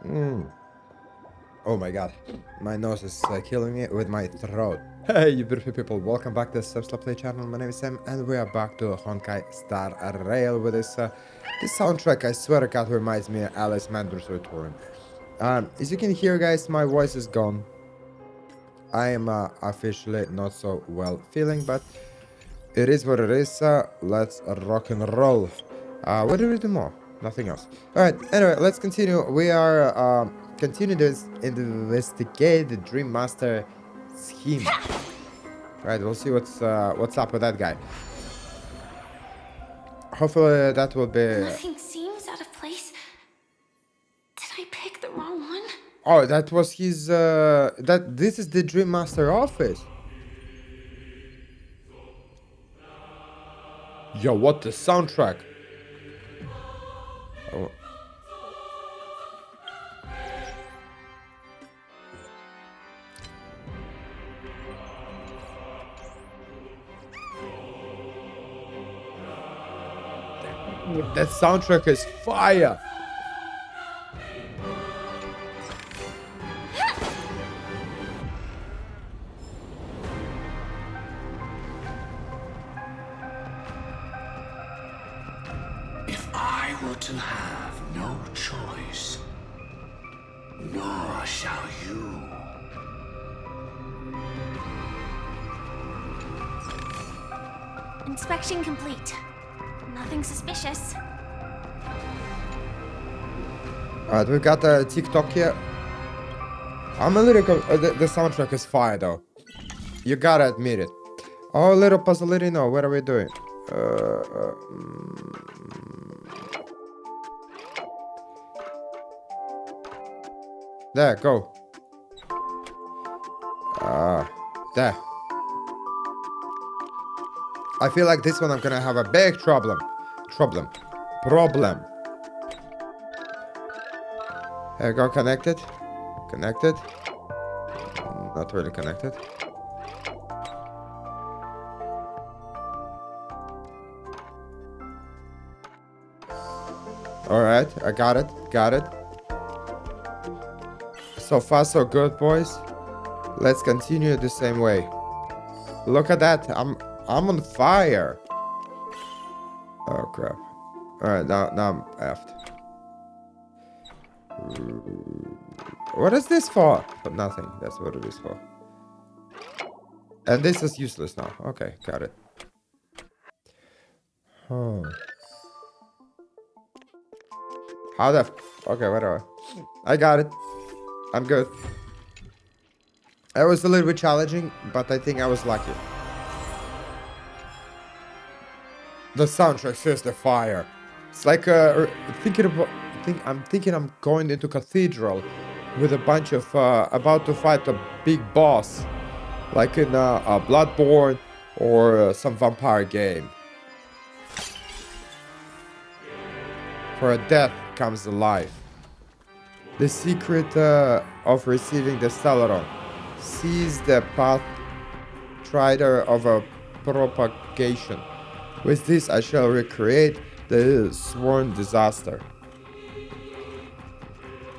Oh my god, my nose is killing me with my throat. Hey, you beautiful people, welcome back to the SamSlamPlay channel. My name is Sam, and we are back to Honkai Star Rail with this soundtrack. I swear to God, reminds me of Alice Mander's Return. As you can hear, guys, my voice is gone. I am officially not so well feeling, but it is what it is. Let's rock and roll. What do we do more? Nothing else. Alright, anyway, let's continue. We are continuing to investigate the Dream Master scheme. Alright, we'll see what's up with that guy. Hopefully that will be... Nothing seems out of place. Did I pick the wrong one? Oh, that was his... This is the Dream Master office. Yo, what the soundtrack? Oh. That soundtrack is fire. If I were to have no choice, nor shall you. Inspection complete. Nothing suspicious. Alright, we got a TikTok here. I'm a little... the soundtrack is fire, though. You gotta admit it. Oh, little puzzlerino, what are we doing? There, go. There. I feel like this one I'm gonna have a big problem. Problem. There you go, connected. Connected. Not really connected. Alright, I got it. So far so good, boys. Let's continue the same way. Look at that, I'm on fire. Oh crap. Alright, now I'm effed. What is this for? For nothing, that's what it is for. And this is useless now. Okay, got it. Oh. How the... Okay, whatever. I got it. I'm good. It was a little bit challenging, but I think I was lucky. The soundtrack seriously fire. It's like I'm thinking I'm going into cathedral with a bunch of about to fight a big boss, like in a Bloodborne or some vampire game. For a death comes a life. The secret of receiving the Stellaron. Seize the path trider of a propagation. With this I shall recreate the sworn disaster.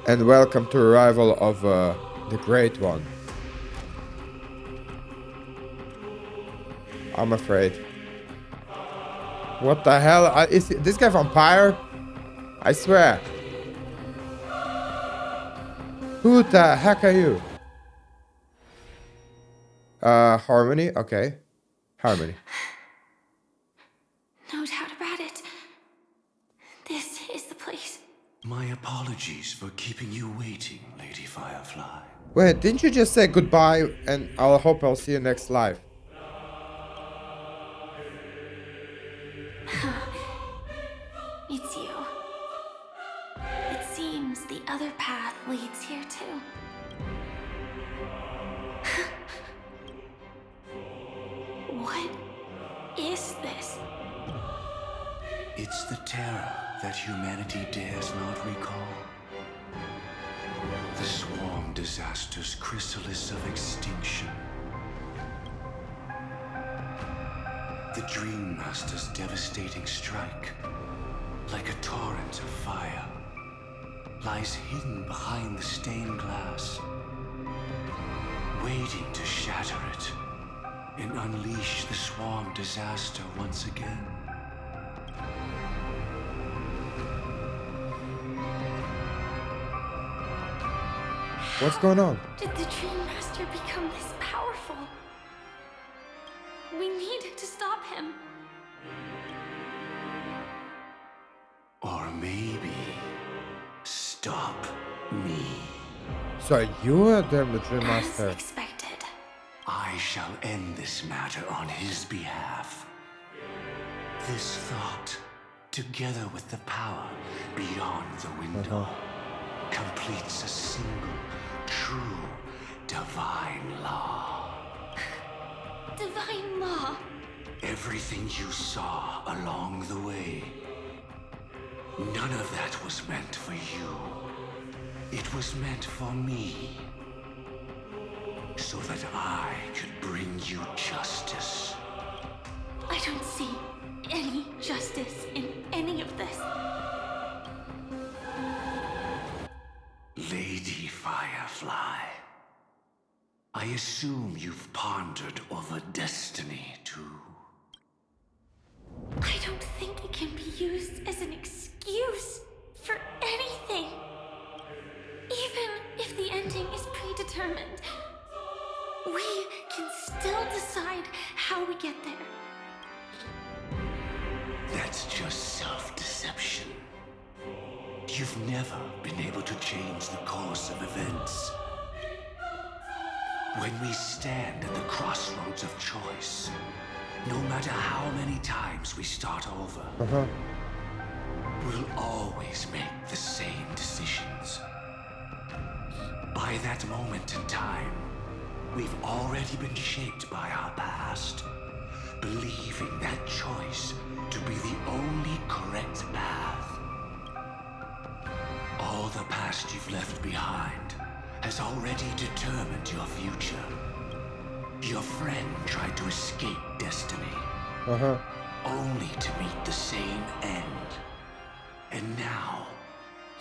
And welcome to arrival of the Great One. I'm afraid. What the hell? Is this guy vampire? I swear. Who the heck are you? Harmony? Okay. Harmony. No doubt about it. This is the place. My apologies for keeping you waiting, Lady Firefly. Wait, didn't you just say goodbye and I'll hope I'll see you next life? It's you. It seems the other path leads here too. What is this? It's the terror that humanity dares not recall. The swarm disaster's chrysalis of extinction. The Dream Master's devastating strike, like a torrent of fire. lies hidden behind the stained glass, waiting to shatter it and unleash the swarm disaster once again. What's going on? Did the Dream Master become this powerful? We need to stop him. Or maybe stop me. So you are the Dream As Master. expected. I shall end this matter on his behalf. This thought, together with the power beyond the window, completes a single, true, divine law. Divine law. Everything you saw along the way, none of that was meant for you. It was meant for me, so that I could bring you justice. I don't see any justice in any of this. Lady Firefly, I assume you've pondered over destiny too. I don't think it can be used as an excuse for anything. Even if the ending is predetermined, we can still decide how we get there. That's just self-deception. You've never been able to change the course of events. When we stand at the crossroads of choice, no matter how many times we start over, we'll always make the same decisions. By that moment in time, we've already been shaped by our past, believing that choice to be the only correct path. All the past you've left behind has already determined your future. Your friend tried to escape destiny, only to meet the same end. And now,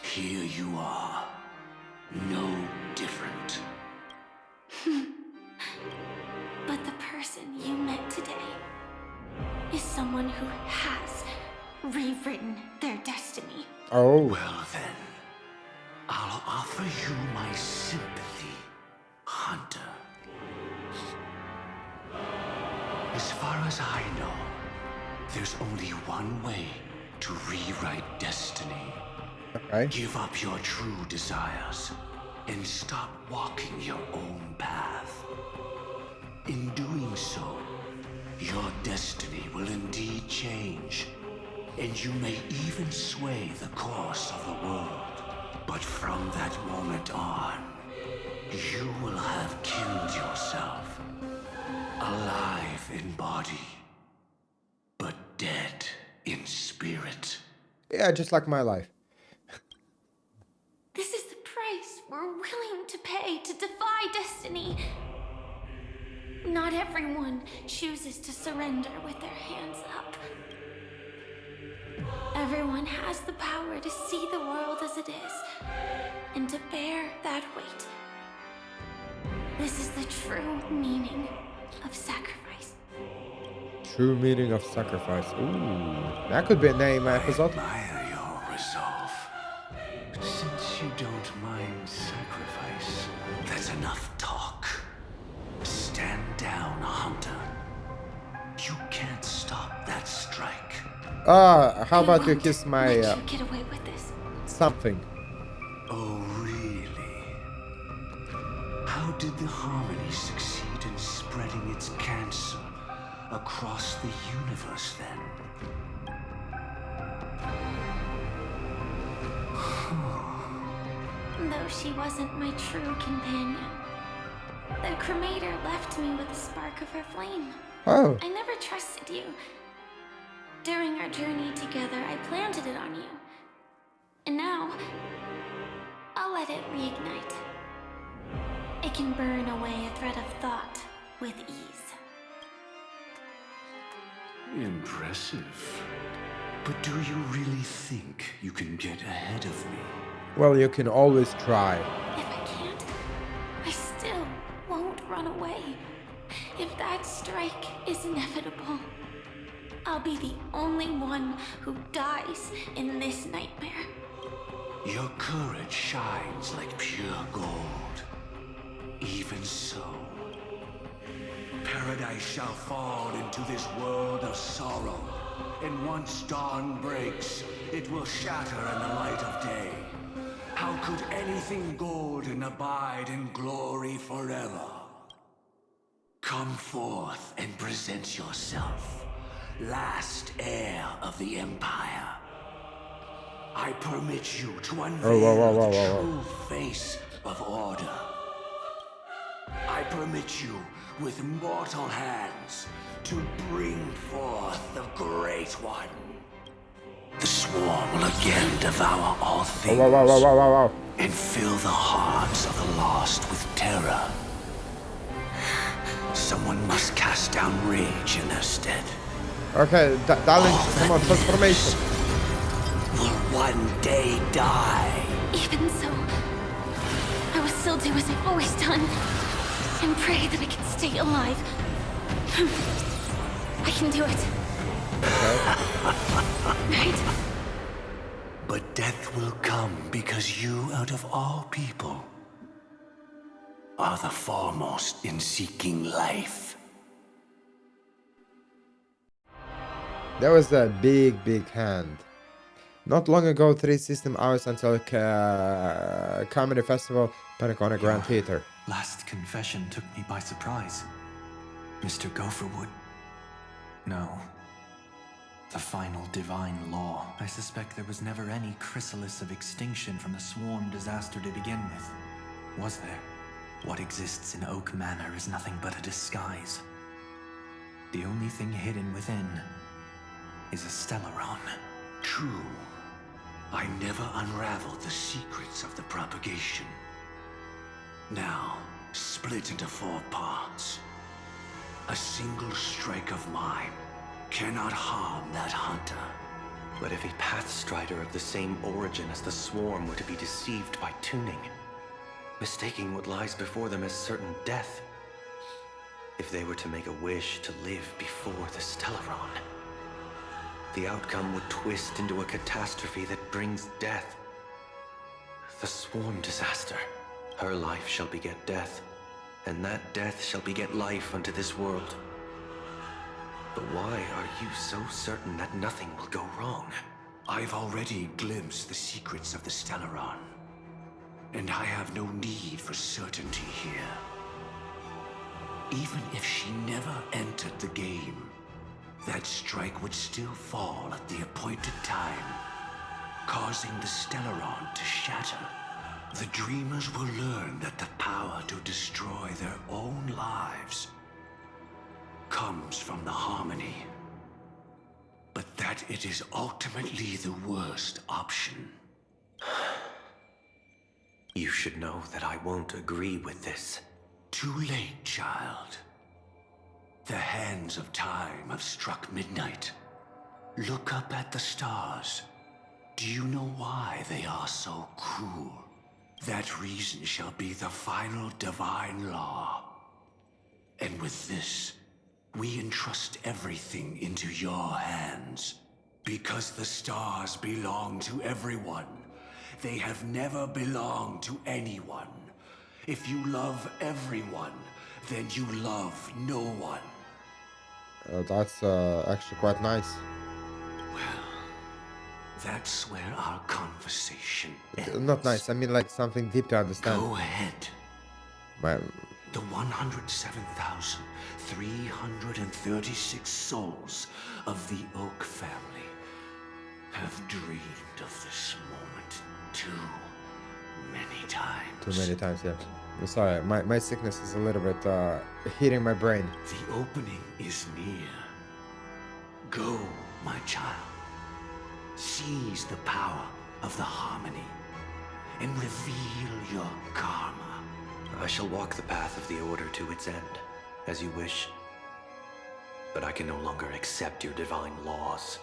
here you are, no different. But the person you met today is someone who has rewritten their destiny. Oh. Well then, I'll offer you my sympathy, Hunter. As far as I know, there's only one way to rewrite destiny. Okay. Give up your true desires and stop walking your own path. In doing so, your destiny will indeed change, and you may even sway the course of the world. But from that moment on, you will have killed yourself. Alive in body, but dead in spirit. Yeah, just like my life. This is the price we're willing to pay to defy destiny. Not everyone chooses to surrender with their hands up. Everyone has the power to see the world as it is, and to bear that weight. This is the true meaning of sacrifice. True meaning of sacrifice. Ooh, that could be a name episode. I admire your resolve. Since you don't mind sacrifice, that's enough talk. Stand down, Hunter. You can't stop that strike. How I about you won't kiss my let you get away with this. something? Oh, really? How did the Harmony succeed in spreading its cancer across the universe then? Though she wasn't my true companion, the cremator left me with a spark of her flame. Oh, I never trusted you. During our journey together, I planted it on you. And now, I'll let it reignite. It can burn away a thread of thought with ease. Impressive. But do you really think you can get ahead of me? Well, you can always try. If I can't, I still won't run away. If that strike is inevitable, I'll be the only one who dies in this nightmare. Your courage shines like pure gold. Even so, paradise shall fall into this world of sorrow, and once dawn breaks, it will shatter in the light of day. How could anything golden abide in glory forever? Come forth and present yourself, last heir of the Empire. I permit you to unveil the true face of order. I permit you, with mortal hands, to bring forth the Great One. The swarm will again devour all things and fill the hearts of the lost with terror. Someone must cast down rage in their stead. Okay, darling, come on, transformation. Will one day die. Even so, I will still do as I've always done, and pray that I can stay alive. I can do it. Right? But death will come because you, out of all people, are the foremost in seeking life. That was a big, big hand. Not long ago, 3 system hours until Comedy Festival, Panic on a Grand Theater. Last confession took me by surprise. Mr. Gopherwood. No. The final divine law. I suspect there was never any chrysalis of extinction from the swarm disaster to begin with. Was there? What exists in Oak Manor is nothing but a disguise. The only thing hidden within is a Stellaron. True. I never unraveled the secrets of the propagation. Now, split into 4 parts. A single strike of mine cannot harm that hunter. But if a Pathstrider of the same origin as the swarm were to be deceived by tuning, mistaking what lies before them as certain death, if they were to make a wish to live before the Stellaron, the outcome would twist into a catastrophe that brings death. The swarm disaster. Her life shall beget death, and that death shall beget life unto this world. But why are you so certain that nothing will go wrong? I've already glimpsed the secrets of the Stellaron, and I have no need for certainty here. Even if she never entered the game, that strike would still fall at the appointed time, causing the Stellaron to shatter. The dreamers will learn that the power to destroy their own lives comes from the harmony, but that it is ultimately the worst option. You should know that I won't agree with this. Too late, child. The hands of time have struck midnight. Look up at the stars. Do you know why they are so cruel? That reason shall be the final divine law. And with this, we entrust everything into your hands. Because the stars belong to everyone, they have never belonged to anyone. If you love everyone, then you love no one. That's actually quite nice. Well, that's where our conversation ends. Not nice, I mean like something deep to understand. Go ahead. But The 107,336 souls of the Oak family have dreamed of this moment too many times. too many times, yeah. I'm sorry, my sickness is a little bit hitting my brain. The opening is near. Go, my child. Seize the power of the harmony and reveal your karma. I shall walk the path of the Order to its end, as you wish. But I can no longer accept your divine laws.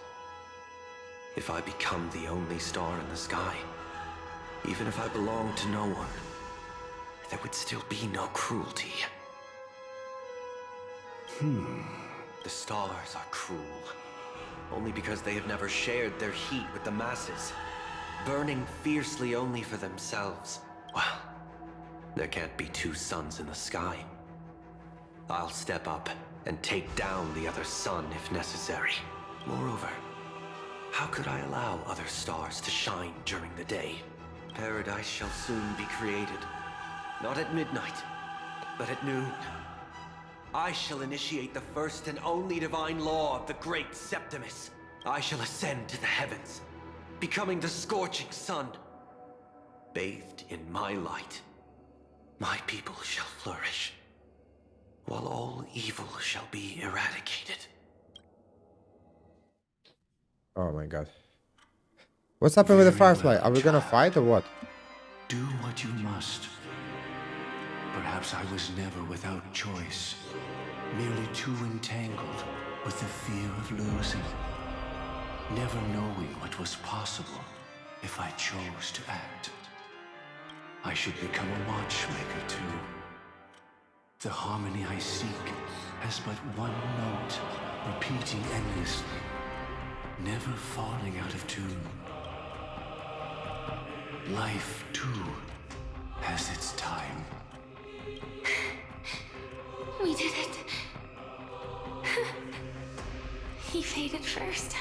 If I become the only star in the sky, Even if I belonged to no one, there would still be no cruelty. The stars are cruel, only because they have never shared their heat with the masses, burning fiercely only for themselves. Well, there can't be two suns in the sky. I'll step up and take down the other sun if necessary. Moreover, how could I allow other stars to shine during the day? Paradise shall soon be created. Not at midnight, but at noon. I shall initiate the first and only divine law of the great Septimus. I shall ascend to the heavens, becoming the scorching sun. Bathed in my light, my people shall flourish, while all evil shall be eradicated. Oh my god. What's happening with the Firefly? Are we gonna fight or what? Do what you must. Perhaps I was never without choice, merely too entangled with the fear of losing, never knowing what was possible if I chose to act. I should become a watchmaker too. The harmony I seek has but one note, repeating endlessly, never falling out of tune. Life, too, has its time. We did it. He faded first,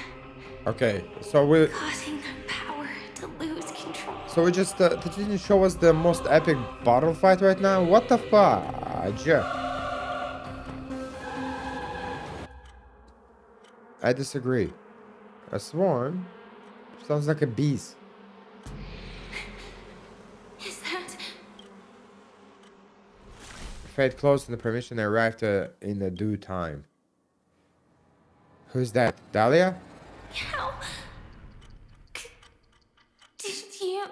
Okay, so we causing the power to lose control. so we just did you show us the most epic battle fight right now? What the fudge? I disagree. A swarm sounds like a beast. Is that... Fate closed and the permission arrived in the due time. Who's that? Dahlia? How... did you...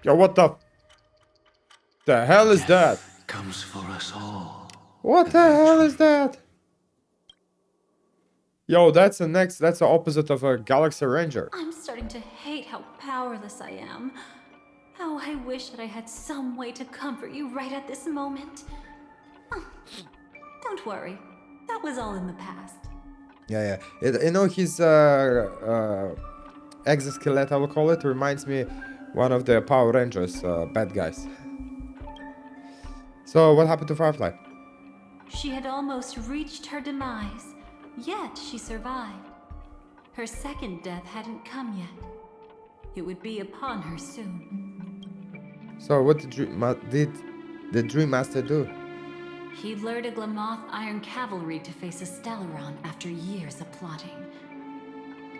Yo, what the hell is that? Comes for us all. What the hell is that? Yo, that's the opposite of a Galaxy Ranger. I'm starting to hate how powerless I am. How I wish that I had some way to comfort you right at this moment. Oh, don't worry. That was all in the past. Yeah. You know, his exoskeleton, I will call it, reminds me one of the Power Rangers bad guys. So what happened to Firefly? She had almost reached her demise, yet she survived. Her second death hadn't come yet. It would be upon her soon. So what did the Dream Master do? He lured a Glamoth Iron Cavalry to face a Stellaron after years of plotting.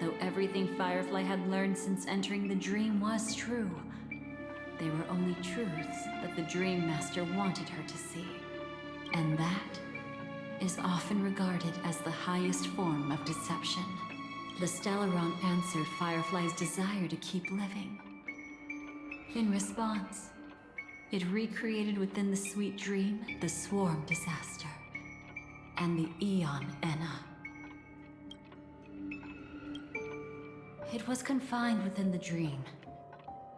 Though everything Firefly had learned since entering the dream was true, they were only truths that the Dream Master wanted her to see. And that is often regarded as the highest form of deception. The Stellaron answered Firefly's desire to keep living. In response, it recreated within the sweet dream the Swarm Disaster and the Eon Enna. It was confined within the dream.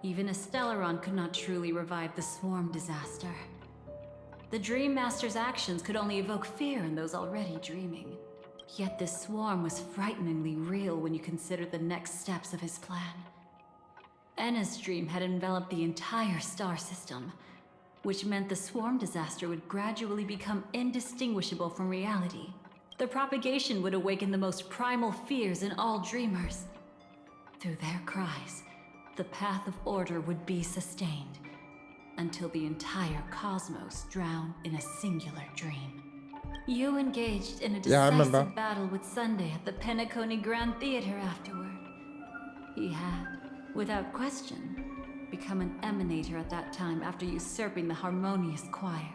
Even a Stellaron could not truly revive the Swarm Disaster. The Dream Master's actions could only evoke fear in those already dreaming. Yet this swarm was frighteningly real when you consider the next steps of his plan. Enna's dream had enveloped the entire star system, which meant the Swarm Disaster would gradually become indistinguishable from reality. The propagation would awaken the most primal fears in all dreamers. Through their cries, the path of order would be sustained, until the entire cosmos drowned in a singular dream. You engaged in a decisive battle with Sunday at the Penacony Grand Theater afterward. He had, without question, become an emanator at that time after usurping the Harmonious Choir.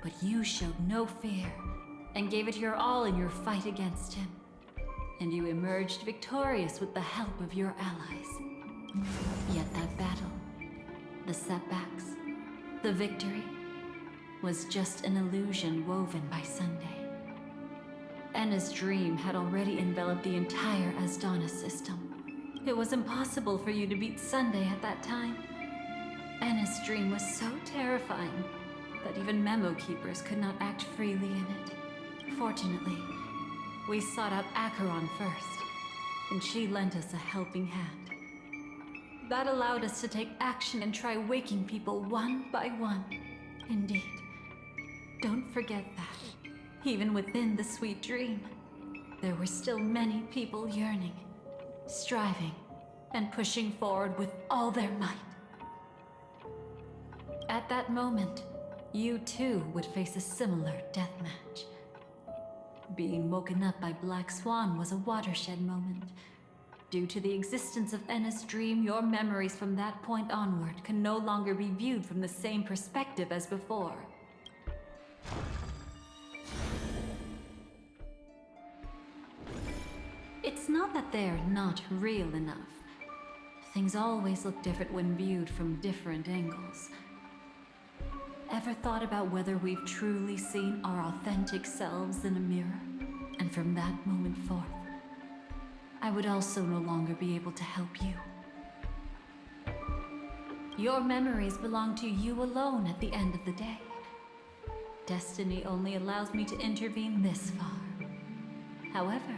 But you showed no fear, and gave it your all in your fight against him. And you emerged victorious with the help of your allies. Yet that battle, the setbacks, the victory, was just an illusion woven by Sunday. Enna's dream had already enveloped the entire Asdana system. It was impossible for you to beat Sunday at that time. Enna's dream was so terrifying that even memo keepers could not act freely in it. Fortunately, we sought out Acheron first, and she lent us a helping hand. That allowed us to take action and try waking people one by one. Indeed. Don't forget that, even within the sweet dream, there were still many people yearning, striving, and pushing forward with all their might. At that moment, you too would face a similar deathmatch. Being woken up by Black Swan was a watershed moment. Due to the existence of Enna's dream, your memories from that point onward can no longer be viewed from the same perspective as before. It's not that they're not real enough. Things always look different when viewed from different angles. Ever thought about whether we've truly seen our authentic selves in a mirror? And from that moment forth, I would also no longer be able to help you. Your memories belong to you alone at the end of the day. Destiny only allows me to intervene this far. However,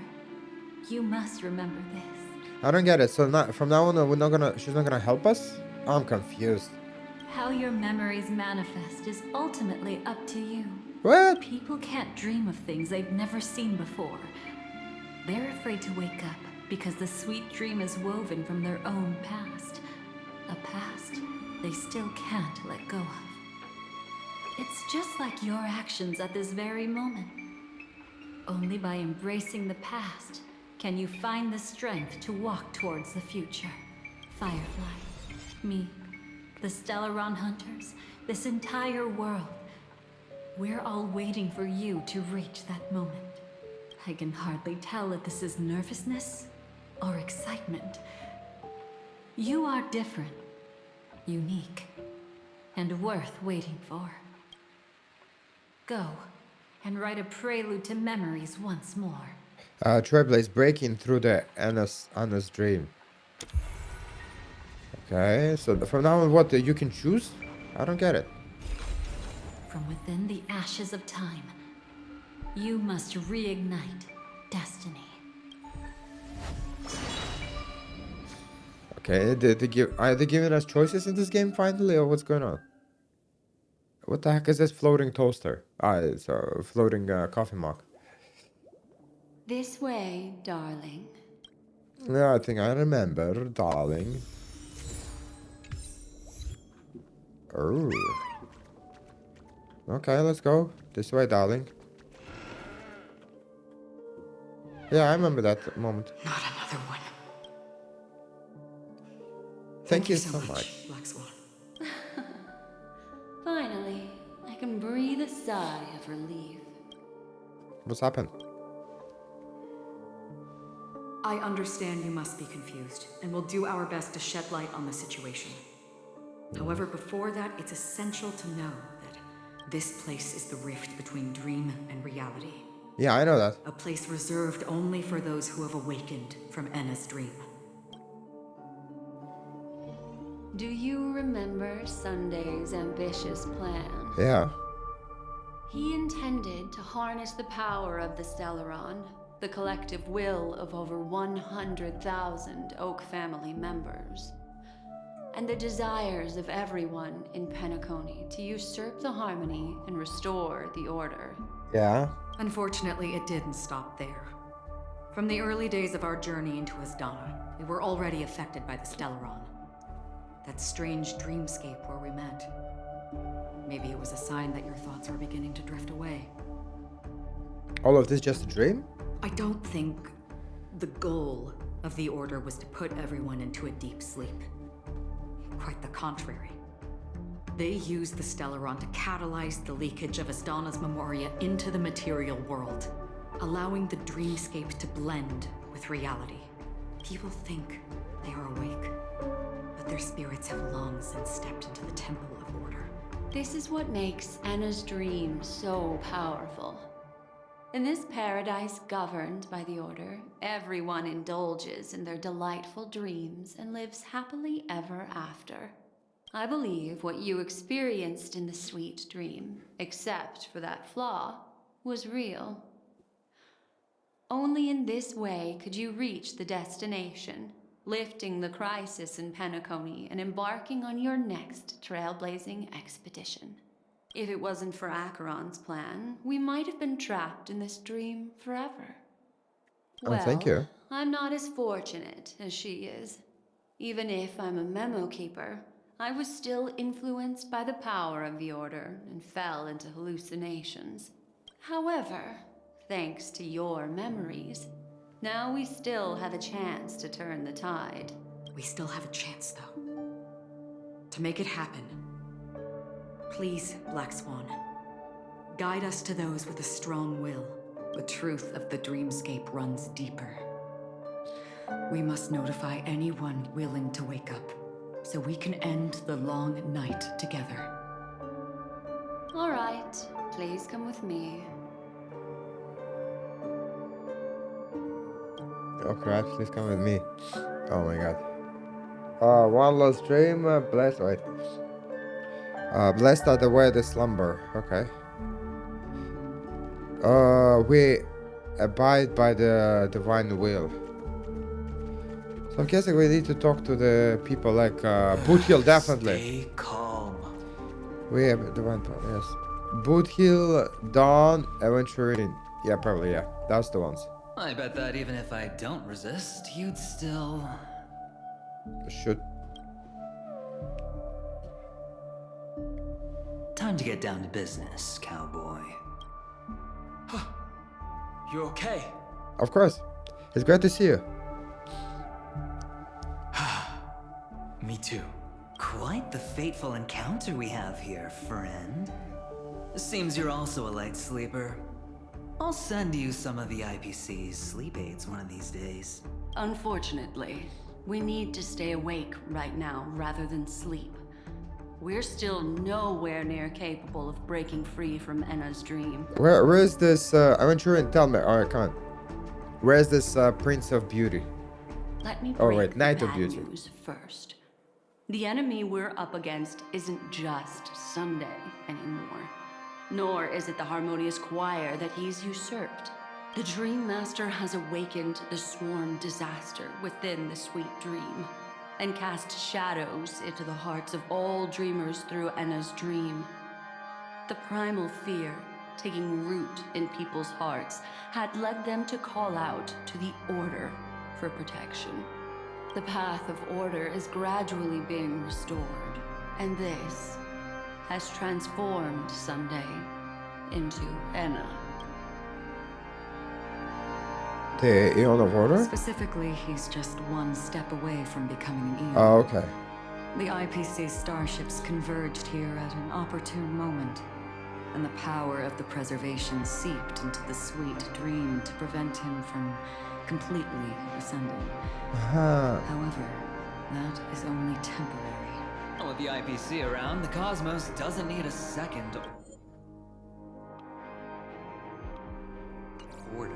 you must remember this. I don't get it. So from now on, she's not gonna help us? I'm confused. How your memories manifest is ultimately up to you. What? People can't dream of things they've never seen before. They're afraid to wake up because the sweet dream is woven from their own past. A past they still can't let go of. It's just like your actions at this very moment. Only by embracing the past can you find the strength to walk towards the future. Firefly, me, the Stellaron Hunters, this entire world. We're all waiting for you to reach that moment. I can hardly tell if this is nervousness or excitement. You are different, unique, and worth waiting for. Go and write a prelude to memories once more. Trailblazer breaking through the Anna's dream. Okay, so from now on, what you can choose? I don't get it. From within the ashes of time, you must reignite destiny. Okay, are they giving us choices in this game finally, or what's going on? What the heck is this floating toaster? It's a floating coffee mug. This way, darling. Yeah, I think I remember, darling. Oh. Okay, let's go. This way, darling. Yeah, I remember that moment. Not another one. Thank you so much. Black Swan. Finally, I can breathe a sigh of relief. What's happened? I understand you must be confused, and will do our best to shed light on the situation. However, before that, it's essential to know that this place is the rift between dream and reality. Yeah, I know that. A place reserved only for those who have awakened from Enna's dream. Do you remember Sunday's ambitious plan? Yeah. He intended to harness the power of the Stellaron, the collective will of over 100,000 Oak family members, and the desires of everyone in Penacony to usurp the harmony and restore the order. Yeah. Unfortunately, it didn't stop there. From the early days of our journey into Asdana, we were already affected by the Stellaron. That strange dreamscape where we met. Maybe it was a sign that your thoughts were beginning to drift away. All of this just a dream? I don't think the goal of the Order was to put everyone into a deep sleep. Quite the contrary. They used the Stellaron to catalyze the leakage of Asdana's memoria into the material world, allowing the dreamscape to blend with reality. People think they are awake, but their spirits have long since stepped into the Temple of Order. This is what makes Anna's dream so powerful. In this paradise governed by the Order, everyone indulges in their delightful dreams and lives happily ever after. I believe what you experienced in the sweet dream, except for that flaw, was real. Only in this way could you reach the destination, lifting the crisis in Penacony and embarking on your next trailblazing expedition. If it wasn't for Acheron's plan, we might have been trapped in this dream forever. Oh, thank you. I'm not as fortunate as she is. Even if I'm a memo keeper, I was still influenced by the power of the Order and fell into hallucinations. However, thanks to your memories, now we still have a chance to turn the tide. We still have a chance, though. To make it happen. Please, Black Swan. Guide us to those with a strong will. The truth of the dreamscape runs deeper. We must notify anyone willing to wake up, so we can end the long night together. All right, please come with me. Okay, please come with me. Oh my god. One last dream, blessed. Wait. Blessed are the way they slumber. Okay. We abide by the divine will. So I'm guessing we need to talk to the people like Boot Hill, definitely. Stay calm. We have divine power, yes. Boot Hill, Dawn, Aventurine. Yeah, probably, yeah. That's the ones. I bet that even if I don't resist, you'd still... Should. Time to get down to business, cowboy. You okay? Of course. It's great to see you. Me too. Quite the fateful encounter we have here, friend. Seems you're also a light sleeper. I'll send you some of the IPC's sleep aids one of these days. Unfortunately, we need to stay awake right now rather than sleep. We're still nowhere near capable of breaking free from Enna's dream. Where is this, Aventurine? Tell me. Alright, come on. Where is this, Prince of Beauty? Let me Oh, break wait, the Knight of bad Beauty. news first. The enemy we're up against isn't just Sunday anymore. Nor is it the harmonious choir that he's usurped. The Dream Master has awakened the swarm disaster within the sweet dream, and cast shadows into the hearts of all dreamers through Enna's dream. The primal fear, taking root in people's hearts, had led them to call out to the Order for protection. The path of order is gradually being restored, and this has transformed Sunday into Enna. The Eon of Order? Specifically, he's just one step away from becoming an Eon. Oh, okay. The IPC's starships converged here at an opportune moment, and the power of the preservation seeped into the sweet dream to prevent him from completely ascending. However, that is only temporary. With the IPC around, the cosmos doesn't need a second order.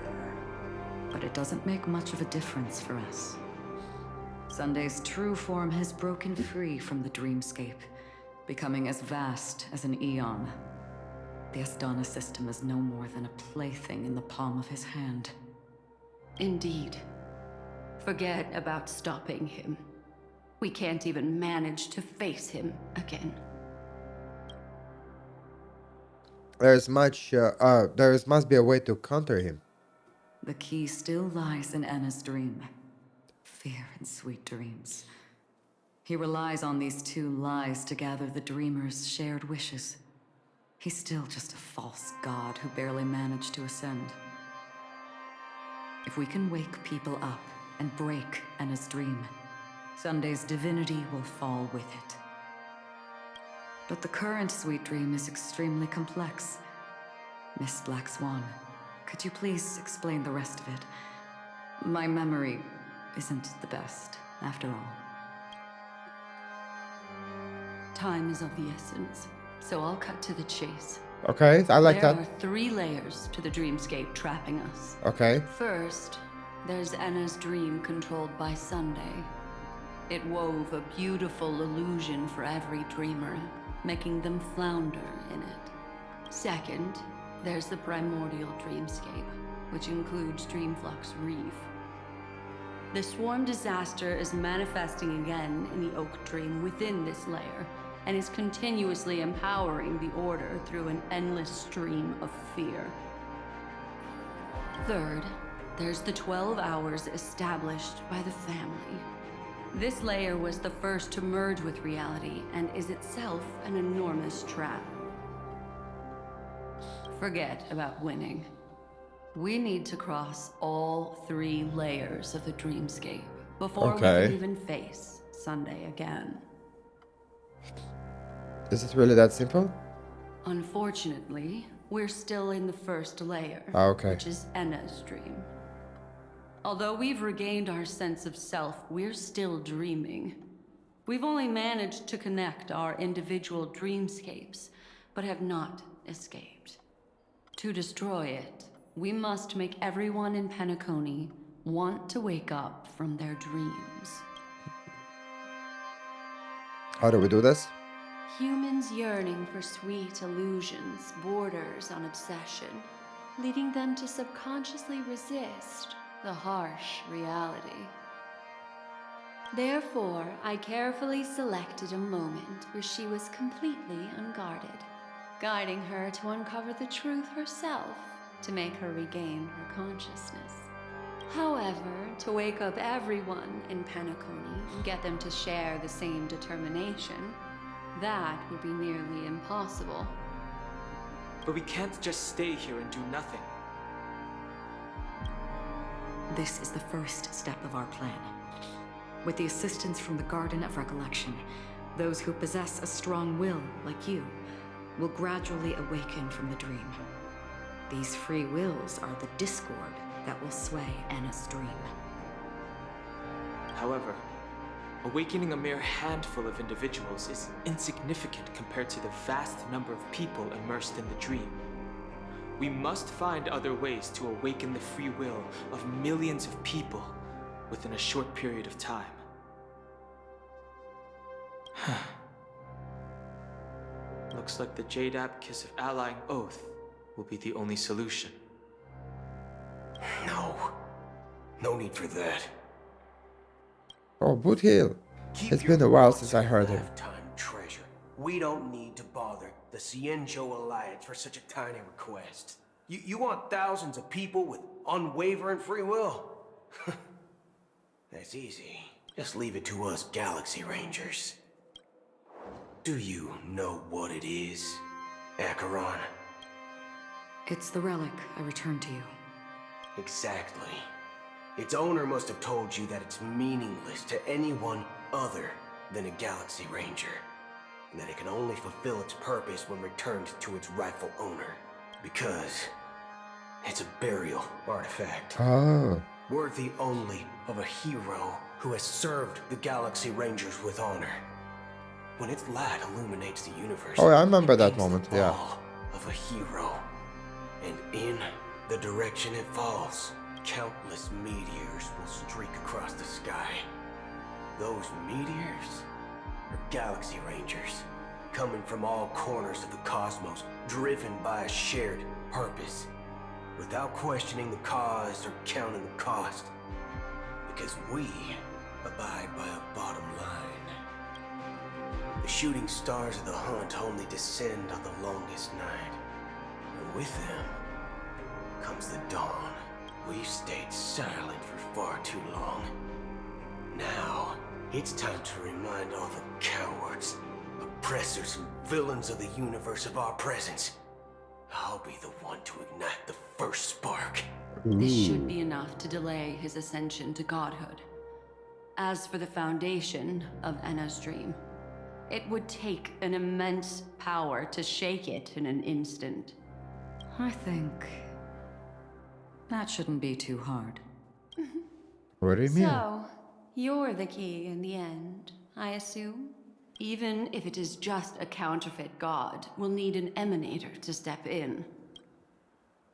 But it doesn't make much of a difference for us. Sunday's true form has broken free from the dreamscape, becoming as vast as an eon. The Astana system is no more than a plaything in the palm of his hand. Indeed. Forget about stopping him. We can't even manage to face him again. There must be a way to counter him. The key still lies in Enna's dream. Fear and sweet dreams. He relies on these two lies to gather the dreamer's shared wishes. He's still just a false god who barely managed to ascend. If we can wake people up and break Enna's dream, Sunday's divinity will fall with it. But the current sweet dream is extremely complex. Miss Black Swan, could you please explain the rest of it? My memory isn't the best, after all. Time is of the essence, so I'll cut to the chase. Okay, I like There that. are 3 layers to the dreamscape trapping us. Okay. First, there's Enna's dream controlled by Sunday. It wove a beautiful illusion for every dreamer, making them flounder in it. Second, there's the primordial dreamscape, which includes Dreamflux Reef. The swarm disaster is manifesting again in the Oak Dream within this layer, and is continuously empowering the Order through an endless stream of fear. Third, there's the 12 hours established by the family. This layer was the first to merge with reality and is itself an enormous trap. Forget about winning. We need to cross all 3 layers of the dreamscape before we can even face Sunday again. Is it really that simple? Unfortunately, we're still in the first layer, Okay. which is Enna's dream. Although we've regained our sense of self, we're still dreaming. We've only managed to connect our individual dreamscapes, but have not escaped. To destroy it, we must make everyone in Penacony want to wake up from their dreams. How do we do this? Humans yearning for sweet illusions borders on obsession, leading them to subconsciously resist the harsh reality. Therefore, I carefully selected a moment where she was completely unguarded, guiding her to uncover the truth herself to make her regain her consciousness. However, to wake up everyone in Penacony and get them to share the same determination, that would be nearly impossible. But we can't just stay here and do nothing. This is the first step of our plan. With the assistance from the Garden of Recollection, those who possess a strong will, like you, will gradually awaken from the dream. These free wills are the discord that will sway Enna's dream. However, awakening a mere handful of individuals is insignificant compared to the vast number of people immersed in the dream. We must find other ways to awaken the free will of millions of people within a short period of time. Looks like the Jade Kiss of Allying Oath will be the only solution. No need for that. Oh, Boot Hill. Keep It's your been a while thoughts since on I heard him. lifetime treasure. We don't need to bother the Cienjo Alliance for such a tiny request. You want thousands of people with unwavering free will? That's easy. Just leave it to us Galaxy Rangers. Do you know what it is, Acheron? It's the relic I returned to you. Exactly. Its owner must have told you that it's meaningless to anyone other than a Galaxy Ranger, and that it can only fulfill its purpose when returned to its rightful owner, because it's a burial artifact, Oh. worthy only of a hero who has served the Galaxy Rangers with honor. When its light illuminates the universe, Oh, I remember it that paints the moment, yeah. ball of a hero, and in the direction it falls, countless meteors will streak across the sky. Those meteors are Galaxy Rangers, coming from all corners of the cosmos, driven by a shared purpose, without questioning the cause or counting the cost, because we abide by a bottom line. The shooting stars of the hunt only descend on the longest night, and with them comes the dawn. We've stayed silent for far too long. Now, it's time to remind all the cowards, oppressors, and villains of the universe of our presence. I'll be the one to ignite the first spark. This should be enough to delay his ascension to godhood. As for the foundation of Enna's dream, it would take an immense power to shake it in an instant. I think that shouldn't be too hard. What do you mean? So, you're the key in the end, I assume? Even if it is just a counterfeit god, we'll need an emanator to step in.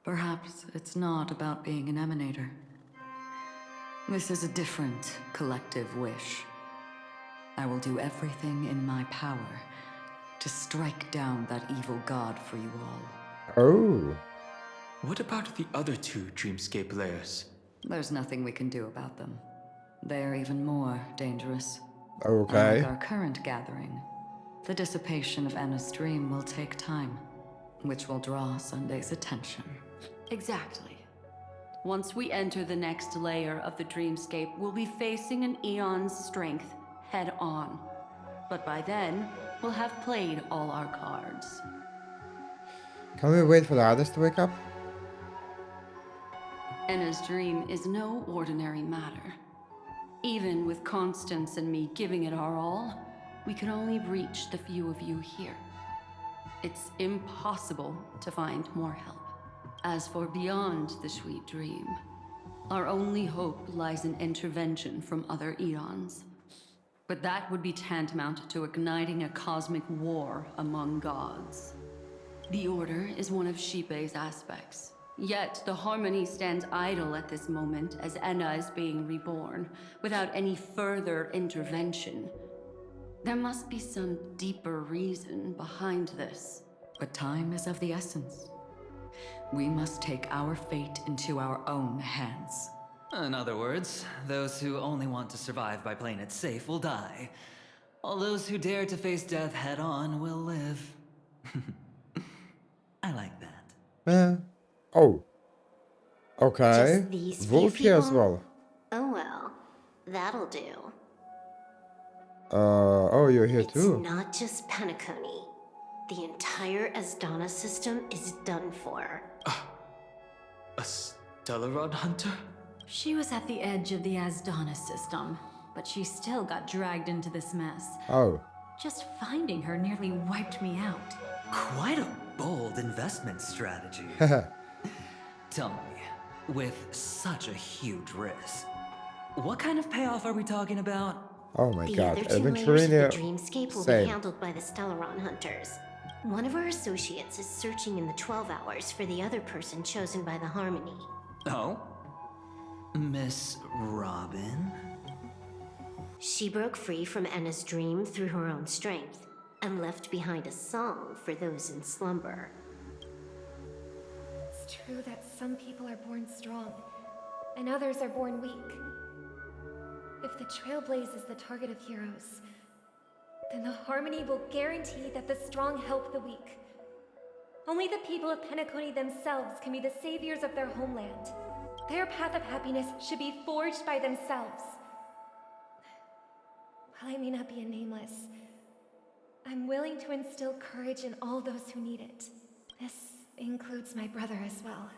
Perhaps it's not about being an emanator. This is a different collective wish. I will do everything in my power to strike down that evil god for you all. Oh. What about the other two dreamscape layers? There's nothing we can do about them. They're even more dangerous. Okay. Unlike our current gathering, the dissipation of Anna's dream will take time, which will draw Sunday's attention. Exactly. Once we enter the next layer of the dreamscape, we'll be facing an eon's strength head on. But by then, we'll have played all our cards. Can we wait for the others to wake up? Anna's dream is no ordinary matter. Even with Constance and me giving it our all, we can only reach the few of you here. It's impossible to find more help. As for beyond the sweet dream, our only hope lies in intervention from other eons. But that would be tantamount to igniting a cosmic war among gods. The Order is one of Shipei's aspects. Yet the Harmony stands idle at this moment as Enna is being reborn, without any further intervention. There must be some deeper reason behind this. But time is of the essence. We must take our fate into our own hands. In other words, those who only want to survive by playing it safe will die. All those who dare to face death head on will live. I like that. Oh. Okay. Just these few Wolf here as people? well. Oh well, that'll do. Oh, you're here It's too. not just Penacony. The entire Asdana system is done for. A Stellaron Hunter? She was at the edge of the Asdana system, but she still got dragged into this mess. Oh. Just finding her nearly wiped me out. Quite a bold investment strategy. Tell me, with such a huge risk, what kind of payoff are we talking about? Oh my The god. other two layers of the Adventurina. dreamscape will Same. be handled by the Stellaron Hunters. One of our associates is searching in the 12 hours for the other person chosen by the Harmony. Oh? Miss Robin? She broke free from Enna's dream through her own strength, and left behind a song for those in slumber. It's true that some people are born strong, and others are born weak. If the Trailblaze is the target of heroes, then the Harmony will guarantee that the strong help the weak. Only the people of Penacony themselves can be the saviors of their homeland. Their path of happiness should be forged by themselves. While I may not be a nameless, I'm willing to instill courage in all those who need it. This includes my brother as well.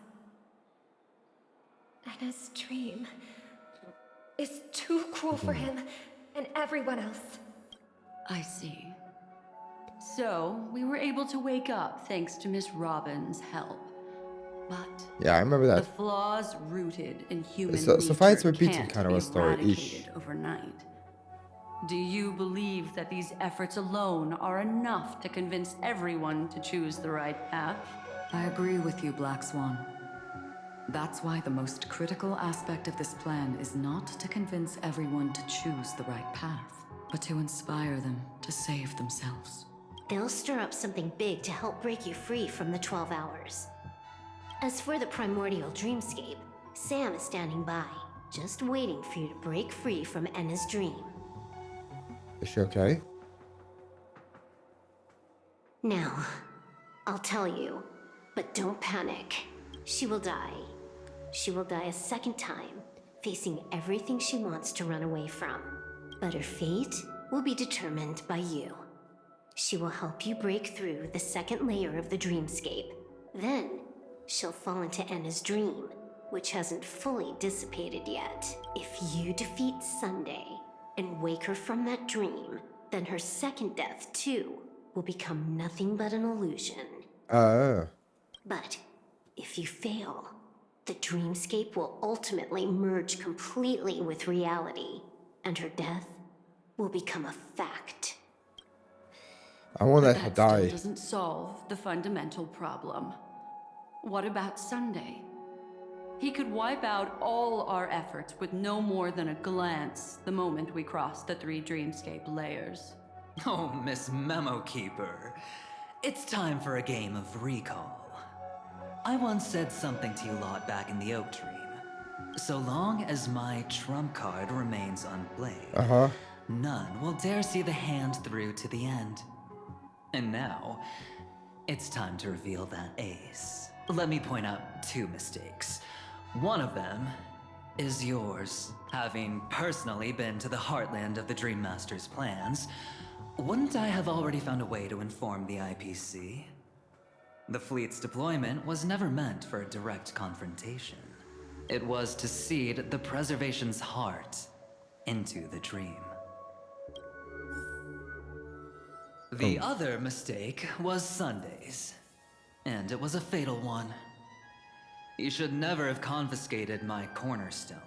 Anna's dream is too cruel for him and everyone else. I see. So, we were able to wake up thanks to Miss Robin's help. But Yeah, I remember the that. flaws rooted in human So nature far it's repeating can't kind of be a story-ish. eradicated overnight. Do you believe that these efforts alone are enough to convince everyone to choose the right path? I agree with you, Black Swan. That's why the most critical aspect of this plan is not to convince everyone to choose the right path, but to inspire them to save themselves. They'll stir up something big to help break you free from the 12 hours. As for the primordial dreamscape, Sam is standing by, just waiting for you to break free from Enna's dream. Is she okay? Now, I'll tell you, but don't panic. She will die. She will die a second time, facing everything she wants to run away from. But her fate will be determined by you. She will help you break through the second layer of the dreamscape. Then, she'll fall into Enna's dream, which hasn't fully dissipated yet. If you defeat Sunday and wake her from that dream, then her second death, too, will become nothing but an illusion. But if you fail, the dreamscape will ultimately merge completely with reality, and her death will become a fact. I won't But let her that still die. doesn't solve the fundamental problem. What about Sunday? He could wipe out all our efforts with no more than a glance the moment we cross the 3 dreamscape layers. Oh, Miss Memo Keeper. It's time for a game of recall. I once said something to you lot back in the Oak Dream. So long as my trump card remains unplayed, none will dare see the hand through to the end. And now, it's time to reveal that ace. Let me point out 2 mistakes. One of them is yours. Having personally been to the heartland of the Dream Master's plans, wouldn't I have already found a way to inform the IPC? The fleet's deployment was never meant for a direct confrontation. It was to seed the preservation's heart into the dream. The other mistake was Sundays, and it was a fatal one. He should never have confiscated my cornerstone.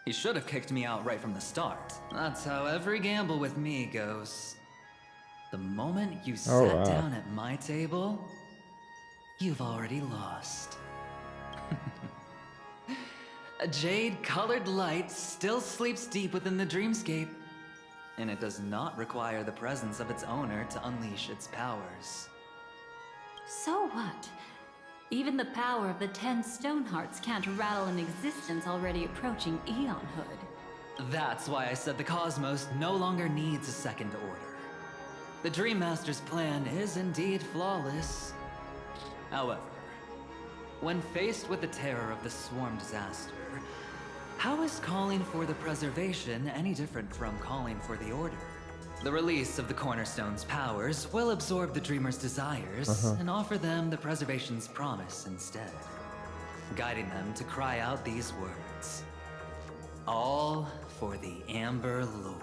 He should have kicked me out right from the start. That's how every gamble with me goes. The moment you sat down at my table, you've already lost. A jade-colored light still sleeps deep within the dreamscape, and it does not require the presence of its owner to unleash its powers. So what? Even the power of the 10 stone hearts can't rattle an existence already approaching eonhood. That's why I said the cosmos no longer needs a second order. The Dream Master's plan is indeed flawless. However, when faced with the terror of the swarm disaster, how is calling for the preservation any different from calling for the order? The release of the Cornerstone's powers will absorb the Dreamer's desires and offer them the preservation's promise instead, guiding them to cry out these words. All for the Amber Lord.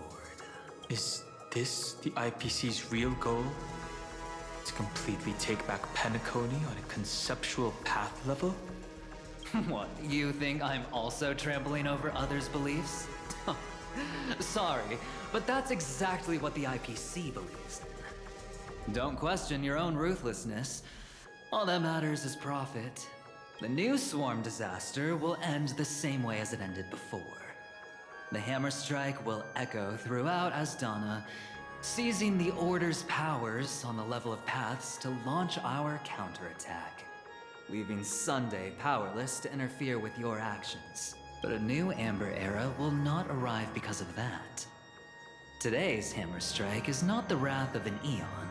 Is this the IPC's real goal? To completely take back Penacony on a conceptual path level? What, you think I'm also trampling over others' beliefs? Sorry, but that's exactly what the IPC believes in. Don't question your own ruthlessness. All that matters is profit. The new swarm disaster will end the same way as it ended before. The hammer strike will echo throughout Asdana, seizing the Order's powers on the level of paths to launch our counterattack, leaving Sunday powerless to interfere with your actions. But a new Amber Era will not arrive because of that. Today's hammer strike is not the wrath of an eon,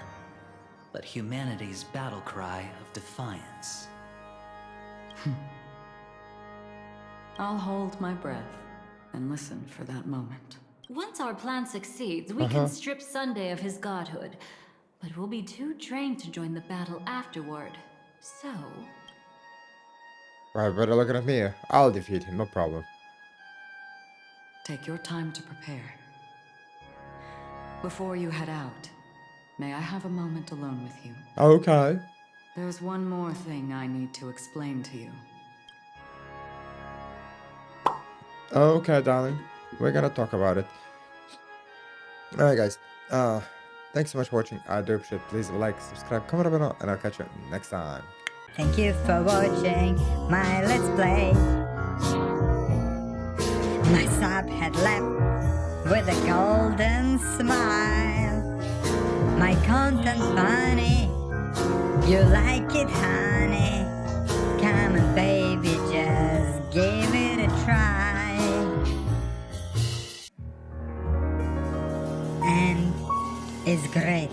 but humanity's battle cry of defiance. I'll hold my breath and listen for that moment. Once our plan succeeds, we can strip Sunday of his godhood, but we'll be too drained to join the battle afterward. So... Right, better looking at me. I'll defeat him, no problem. Take your time to prepare. Before you head out, may I have a moment alone with you? Okay. There's one more thing I need to explain to you. Okay, darling. We're gonna talk about it. Alright, guys. Thanks so much for watching. I do appreciate it. Please like, subscribe, comment below, and I'll catch you next time. Thank you for watching my Let's Play. My sub had left with a golden smile. My content funny, you like it honey. Come on baby, just give it a try. And it's great.